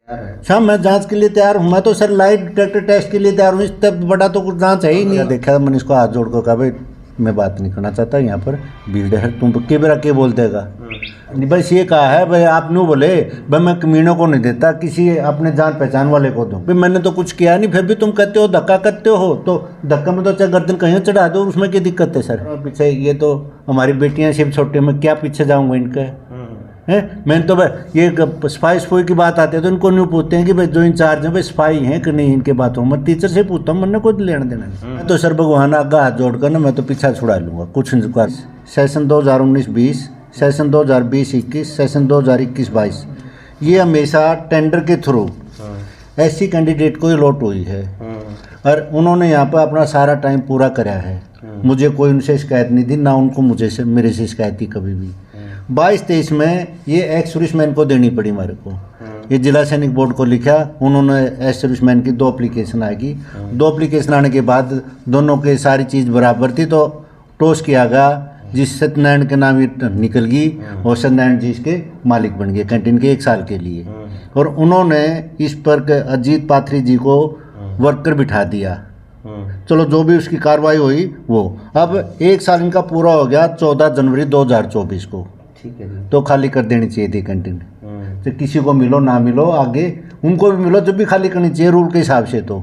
शाम मैं जांच के लिए तैयार हूँ। मैं तो सर लाइट डिटेक्टर टेस्ट के लिए तैयार हूँ। इससे बड़ा तो कुछ जांच है ही नहीं। देखा मैंने इसको हाथ जोड़ कर कहा भाई मैं बात नहीं करना चाहता, यहाँ पर भीड़ है, तुम के बेरा के बोलतेगा। बस ये कहा है भाई आप न्यू बोले भाई मैं कमीनों को नहीं देता, किसी अपने जान पहचान वाले को दूँ। भाई मैंने तो कुछ किया नहीं, फिर भी तुम कहते हो धक्का करते हो, तो धक्का में तो चाहे गर्दन कहीं चढ़ा दो, उसमें क्या दिक्कत है सर। पीछे ये तो हमारी बेटियाँ सिर्फ छोटे में क्या पीछे जाऊँगा इनके है। मैंने तो भाई ये सफाई की बात आती है तो इनको नहीं पूछते हैं कि भाई जो इंचार्ज हैं भाई सफाई हैं कि नहीं इनके बातों में। टीचर से पूछता हूँ, मैंने कोई लेना देना नहीं। मैं तो सर भगवान आगा हाथ जोड़कर ना मैं तो पीछा छुड़ा लूँगा कुछ नहीं। सेशन 2019-20, सेशन 2020-21, सेशन 2021-22 ये हमेशा टेंडर के थ्रू ऐसी कैंडिडेट को अलॉट हुई है और उन्होंने यहाँ पर अपना सारा टाइम पूरा कराया है। मुझे कोई उनसे शिकायत नहीं थी, ना उनको मुझे से मेरे से शिकायत थी कभी भी। 22-23 में ये एक्स सर्विसमैन को देनी पड़ी मेरे को। ये जिला सैनिक बोर्ड को लिखा, उन्होंने एक्स सर्विसमैन की 2 एप्लीकेशन आएगी। 2 एप्लीकेशन आने के बाद दोनों के सारी चीज़ बराबर थी तो टॉस किया गया, जिस सत्यनारायण के नाम ये निकल गई और सत्यनारायण जी इसके मालिक बन गए कैंटीन के 1 साल के लिए। और उन्होंने इस पर अजीत पाथरी जी को वर्कर बिठा दिया। चलो जो भी उसकी कार्रवाई हुई वो, अब 1 साल इनका पूरा हो गया 14 जनवरी 2024 को। तो खाली कर देनी चाहिए थी कैंटीन। तो किसी को मिलो ना मिलो आगे उनको भी मिलो, जब भी खाली करनी चाहिए रूल के हिसाब से तो।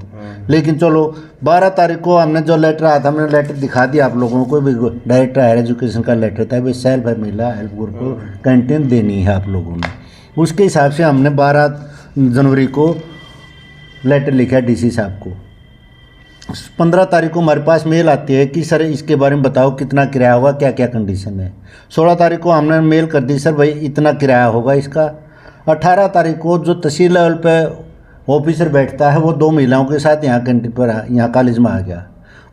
लेकिन चलो 12 तारीख को हमने जो लेटर आया था, मैंने लेटर दिखा दिया आप लोगों को भी। डायरेक्टर हायर एजुकेशन का लेटर था भाई सेल्फ है महिला हेल्प ग्रुप को कैंटीन देनी है आप लोगों ने। उसके हिसाब से हमने 12 जनवरी को लेटर लिखा डीसी साहब को। 15 तारीख को हमारे पास मेल आती है कि सर इसके बारे में बताओ कितना किराया होगा, क्या क्या कंडीशन है। 16 तारीख को हमने मेल कर दी सर भाई इतना किराया होगा इसका। 18 तारीख को जो तहसील लेवल पे ऑफिसर बैठता है वो 2 महिलाओं के साथ यहाँ कैंटीन पर यहाँ कॉलेज में आ गया।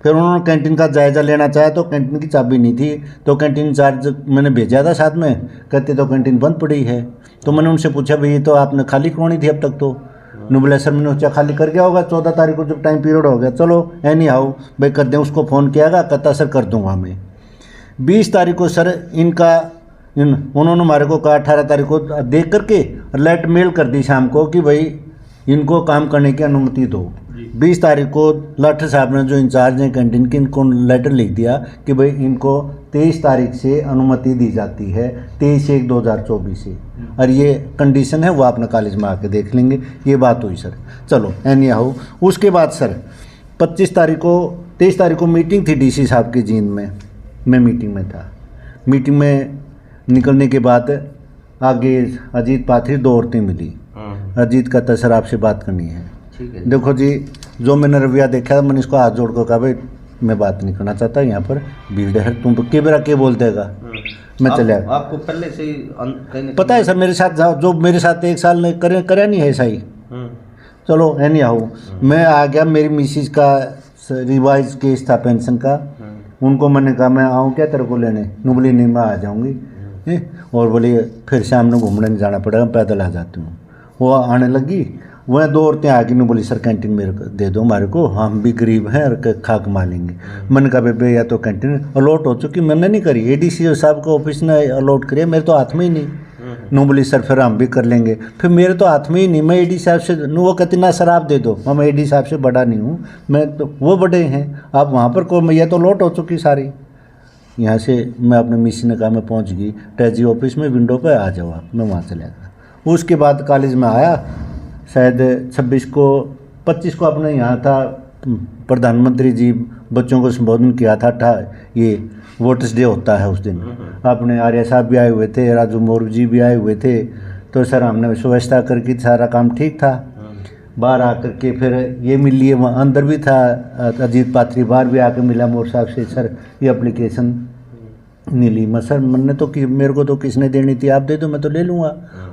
फिर उन्होंने कैंटीन का जायज़ा लेना चाहा तो कैंटीन की चाबी नहीं थी, तो कैंटीन इंचार्ज मैंने भेजा था साथ में, कहते तो कैंटीन बंद पड़ी है। तो मैंने उनसे पूछा भाई ये तो आपने खाली करवानी थी अब तक तो। नुबलेसर मैंने सोचा खाली कर गया होगा 14 तारीख को जब टाइम पीरियड हो गया, चलो एनी हाउ भाई कर दें। उसको फ़ोन किया गया, कहता सर कर दूंगा मैं। 20 तारीख को सर उन्होंने हमारे को कहा 18 तारीख को देख करके लेट मेल कर दी शाम को कि भाई इनको काम करने की अनुमति दो। 20 तारीख को लाठर साहब ने जो इंचार्ज हैं कैंटीन के, इनको लेटर लिख दिया कि भाई इनको 23 तारीख से अनुमति दी जाती है, 23/1/2024 से। और ये कंडीशन है वो आपने कॉलेज में आके देख लेंगे। ये बात हुई सर। चलो एनी हाउ उसके बाद सर 23 तारीख को मीटिंग थी डीसी साहब की जींद में। मैं मीटिंग में था। मीटिंग में निकलने के बाद आगे अजीत पाथरी 2 औरतें मिली। अजीत कहता सर आपसे बात करनी है। देखो जी जो मैंने रवैया देखा मैंने इसको हाथ जोड़ कर कहा भाई मैं बात नहीं करना चाहता, यहाँ पर भीड़ है, तुम के बेरा के बोलतेगा। मैं चले आया। आपको पहले से ही पता है सर मेरे साथ जो मेरे साथ 1 साल में करा नहीं है ऐसा ही। चलो एनी हाउ मैं आ गया। मेरी मिसिज का रिवाइज केस था पेंशन का, उनको मैंने कहा मैं आऊँ क्या तेरे को लेने, नुबली नहीं मैं आ जाऊँगी। और बोली फिर शाम में घूमने नहीं जाना पड़ेगा, पैदल आ जाती हूँ। वो आने लगी, वह 2 औरतें आ गई, बोली सर कैंटीन मेरे को दे दो हमारे को, हम भी गरीब हैं और खा कमा लेंगे। मैंने कहा बेबे या तो कैंटीन अलॉट हो चुकी, मैंने नहीं करी, एडीसी साहब का ऑफिस ने अलॉट करी, मेरे तो हाथ में ही नहीं। नो बोली सर फिर हम भी कर लेंगे, फिर मेरे तो हाथ में ही नहीं। मैं एडी साहब से वो कहती ना सर आप दे दो, मैं एडी साहब से बड़ा नहीं हूँ, मैं तो वो बड़े हैं, आप वहाँ पर को मैया तो अलॉट हो चुकी सारी। यहाँ से मैं अपने मिसी ने कहा मैं पहुँच गई ट्रेजरी ऑफिस में, विंडो पर आ जाओ आप। मैं वहाँ चला गया। उसके बाद कॉलेज में आया, शायद 25 को अपने यहाँ था प्रधानमंत्री जी बच्चों को संबोधन किया था। ये वोटर्स डे होता है उस दिन, अपने आर्य साहब भी आए हुए थे, राजू मौर्य जी भी आए हुए थे। तो सर हमने व्यवस्था करके सारा काम ठीक था। बाहर आकर के फिर ये मिल लिए, वहाँ अंदर भी था अजीत पाथरी, बाहर भी आकर मिला मोर साहब से, सर ये एप्लीकेशन नहीं ली। मैं सर मैंने तो कि मेरे को तो किसने देनी थी, आप दे दो मैं तो ले लूँगा,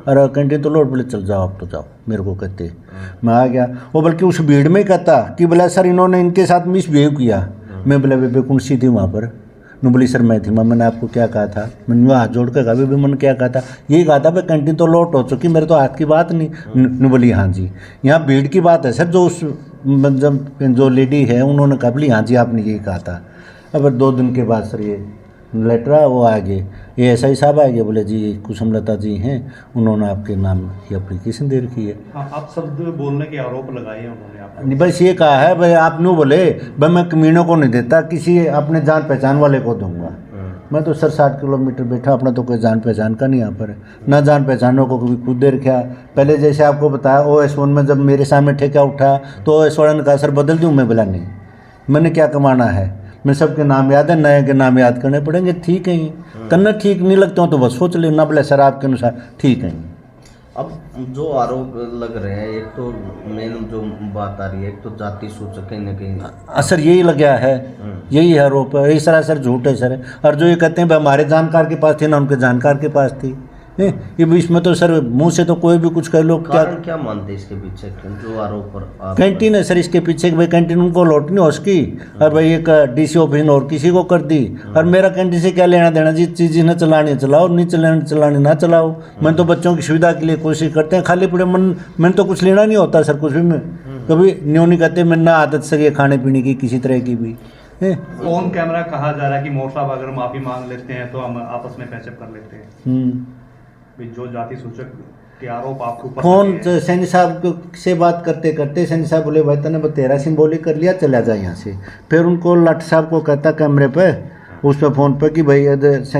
और कैंटीन तो लोड बोले चल जाओ आप तो जाओ, मेरे को कहते। मैं आ गया, वो बल्कि उस भीड़ में कहता कि बोला सर इन्होंने इनके साथ मिसबिहेव किया। मैं बोला बेबे कौन सी थी वहाँ पर? न बोली सर मैं थी। मैंने आपको क्या कहा था? मैंने हाथ जोड़ कर कहा बेबे मैंने क्या कहा था? यही कहा था भाई कैंटीन तो लोट हो चुकी, मेरे तो हाथ की बात नहीं। न बोली हाँ जी, यहाँ भीड़ की बात है सर, जो उस जब जो लेडी है उन्होंने कहा बोली हाँ जी आपने यही कहा था। अब 2 दिन के बाद सर ये लेटर वो आगे ASI साहब आएंगे, बोले जी कुसुमलता जी हैं, उन्होंने आपके नाम की एप्लीकेशन दे रखी है। आप शब्द बोलने के आरोप लगाए हैं उन्होंने आप नहीं बस ये कहा है भाई, आप न्यू बोले भाई मैं कमीनों को नहीं देता, किसी अपने जान पहचान वाले को दूंगा। मैं तो सर 60 किलोमीटर बैठा, अपना तो कोई जान पहचान का नहीं यहाँ पर है, ना जान पहचानों को कभी खुद दे रखा। पहले जैसे आपको बताया OS1 में जब मेरे सामने ठेका उठा तो OS1 ने कहा सर बदल दूँ, मैं बोला नहीं, मैंने क्या कमाना है, मैं सबके नाम याद है, नए के नाम याद करने पड़ेंगे, ठीक है करना ठीक नहीं लगता हो तो बस सोच लेना, बोले सर आपके अनुसार ठीक है। अब जो आरोप लग रहे हैं, एक तो मेन जो बात आ रही है, एक तो जाति सूचक कहीं न कहीं सर यही लग गया है, यही आरोप है, इस तरह सर झूठ है सर। और जो ये कहते हैं भाई हमारे जानकार के पास थी ना उनके जानकार के पास थी, ये बीच में तो सर मुंह से तो कोई भी कुछ कर लो। क्या मानते हैं इसके पीछे जो आरोप पर? कैंटीन है सर इसके पीछे, भाई कैंटीन उनको लौटनी हो उसकी, और भाई एक DC ऑफिस और किसी को कर दी, और मेरा कैंटीन से क्या लेना देना, जिस चीज़ न चलानी चलाओ, नहीं चलानी ना चलाओ। मैंने तो बच्चों की सुविधा के लिए कोशिश करते हैं, खाली पड़े मैंने तो कुछ लेना नहीं होता सर, कुछ भी मैं कभी न्यों नहीं कहते, मैं ना आदत सर ये खाने पीने की किसी तरह की भी। ऑन कैमरा कहा जा रहा है कि मोर साहब अगर माफी मांग लेते हैं तो हम आपस में पैचअप कर लेते हैं। जो जाति सूचक के आरोप आपको फोन सैनी साहब से बात करते करते सैनी साहब बोले भाई तने तेरा सिंबॉलिक कर लिया, चला जा यहाँ से। फिर उनको लट साहब को कहता कैमरे पे, उस पर फ़ोन पे कि भाई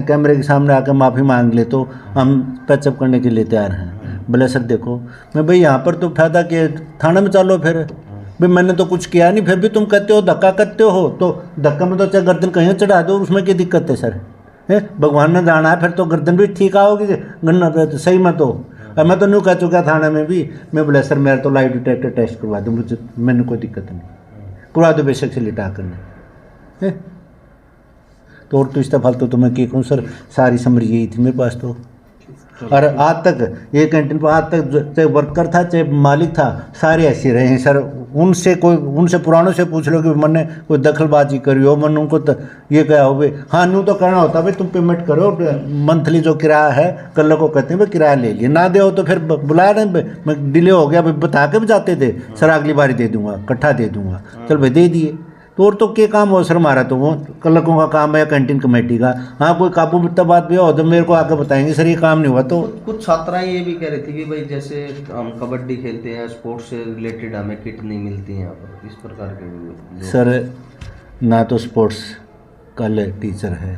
कैमरे के सामने आकर माफ़ी मांग ले तो हम पैचअप करने के लिए तैयार हैं। बोले सर देखो मैं भाई यहाँ पर तो फायदा कि थाने में चलो, फिर भाई मैंने तो कुछ किया नहीं, फिर भी तुम कहते हो धक्का करते हो, तो धक्का में तो चाहे गर्दन कहीं चढ़ा दो, उसमें क्या दिक्कत है सर? भगवान ने जाना है, फिर तो गर्दन भी ठीक आओगी गन्ना तो सही में। तो मैं तो न्यू कह चुका थाने में भी, मैं बोला सर मेरा तो लाई डिटेक्टर टेस्ट करवा दो, मुझे मैंने कोई दिक्कत नहीं, करवा दो बेशक से लिटा करने। तो और तो इस फालतू तो मैं क्या कहूँ सर, सारी समरी यही थी मेरे पास तो। और आज तक ये कैंटीन पर आज तक चाहे वर्कर था चाहे मालिक था, सारे ऐसे रहे हैं सर। उनसे पुरानों से पूछ लो कि मैंने कोई दखलबाजी करी हो, मैंने उनको ये कहा हो भाई हाँ न्यू तो करना होता भाई तुम पेमेंट करो, मंथली जो किराया है कल को कहते हैं भाई किराया ले लिए, ना दे हो तो फिर बुलाया नहीं, मैं डिले हो गया भाई बता के भी जाते थे सर अगली बारी दे दूंगा, इकट्ठा दे दूंगा, चल भाई दे दिए। तो और तो क्या काम हो सर हमारा, तो वो क्लर्कों का काम है कैंटीन कमेटी का। हाँ कोई काबू बिता बात भी हो तो मेरे को आकर बताएंगे सर ये काम नहीं हुआ। तो कुछ छात्राएं ये भी कह रही थी कि भाई जैसे हम कबड्डी खेलते हैं, स्पोर्ट्स से रिलेटेड हमें किट नहीं मिलती है यहाँ पर, इस प्रकार के सर ना तो स्पोर्ट्स का टीचर है,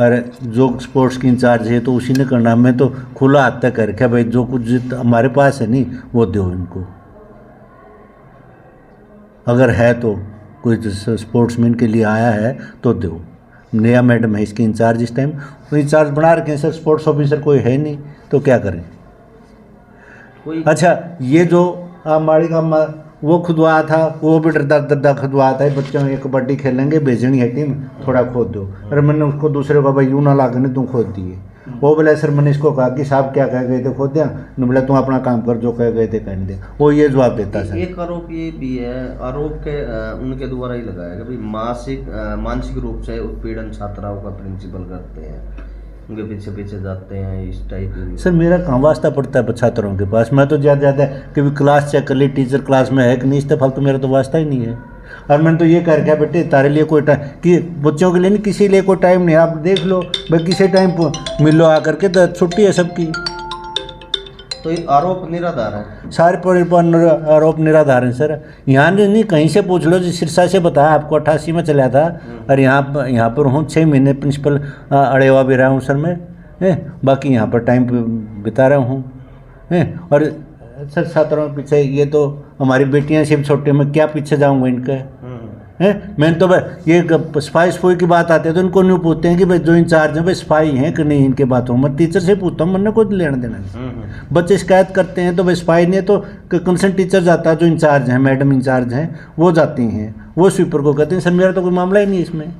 अरे जो स्पोर्ट्स की इंचार्ज है तो उसी ने करना, मैं तो खुला हाथ तक कर रखा भाई जो कुछ हमारे पास है नहीं वो दो इनको, अगर है तो कोई स्पोर्ट्समैन के लिए आया है तो दो। नया मैडम है इसकी इंचार्ज इस टाइम, तो इंचार्ज बना रखे हैं सर, स्पोर्ट्स ऑफिसर कोई है नहीं तो क्या करें। अच्छा ये जो माड़ी का वो खुदवाया था, वो भी डरदा खुदवाया था, बच्चों में कबड्डी खेलेंगे भेजनी है टीम थोड़ा खोद दो, अरे मैंने उसको दूसरे को भाई यूँ ना लागने तुम खोद दिए। वो बोले सर मैंने इसको कहा कि साहब क्या कह गए थे खोद दिया, नहीं बोला तुम अपना काम कर जो कह गए थे कहने दे, वो ये जवाब देता सर। एक आरोप ये भी है, आरोप के उनके द्वारा ही लगाया कि भाई मानसिक रूप से उत्पीड़न छात्राओं का प्रिंसिपल करते हैं, उनके पीछे पीछे जाते हैं इस टाइप की। सर मेरा कहाँ वास्ता पड़ता है छात्रों के पास, मैं तो ज़्यादा कभी क्लास चेक कर ली टीचर क्लास में है कि नहीं, इससे फालतू मेरा तो वास्ता ही नहीं है। और मैंने तो ये कर रखा बेटे तारे लिए कोई टाइम कि बच्चों के लिए नहीं किसी लिए कोई टाइम नहीं, आप देख लो भाई किसी टाइम मिलो आकर के, तो छुट्टी है सबकी। तो ये आरोप निराधार है, सारे पर आरोप निराधार हैं सर। यहाँ नहीं कहीं से पूछ लो, जो सिरसा से बताया आपको 88 में चला था, और यहाँ पर हूँ 6 महीने प्रिंसिपल अड़ेवा भी रहा हूँ सर मैं, बाकी यहाँ पर टाइम बिता रहा हूँ। और सर छात्रों के पीछे ये तो हमारी बेटियाँ सिर्फ छोटे में क्या पीछे जाऊँगा इनके, मैंने तो भाई ये स्पाई स्पोई की बात आती है तो इनको नहीं पूछते हैं कि भाई जो इंचार्ज हैं भाई स्पाई हैं कि नहीं इनके बातों में, टीचर से पूछता हूँ, मैंने कोई लेना देना नहीं। बच्चे शिकायत करते हैं तो भाई स्पाई नहीं है तो कंसर्न टीचर जाता है, जो इंचार्ज हैं मैडम इंचार्ज हैं वो जाती हैं, वो स्वीपर को कहते हैं। सर मेरा तो कोई मामला ही नहीं इसमें।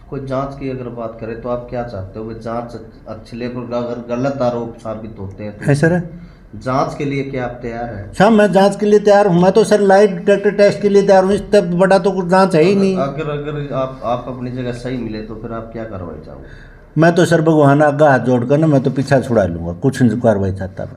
कोई जांच की अगर बात करें तो आप क्या चाहते हो, भाई जांच अच्छे लेवल का अगर गलत आरोप साबित होते हैं तो सर जांच के लिए क्या आप तैयार हैं? हाँ मैं जांच के लिए तैयार हूँ, मैं तो सर लाइट डिटेक्टर टेस्ट के लिए तैयार हूँ, इससे बड़ा तो कुछ जांच है ही नहीं। अगर आप अपनी जगह सही मिले तो फिर आप क्या कार्रवाई चाहोगे? मैं तो सर भगवान आगा हाथ जोड़कर ना मैं तो पीछा छुड़ा लूँगा, कुछ नहीं कार्रवाई चाहता मैं।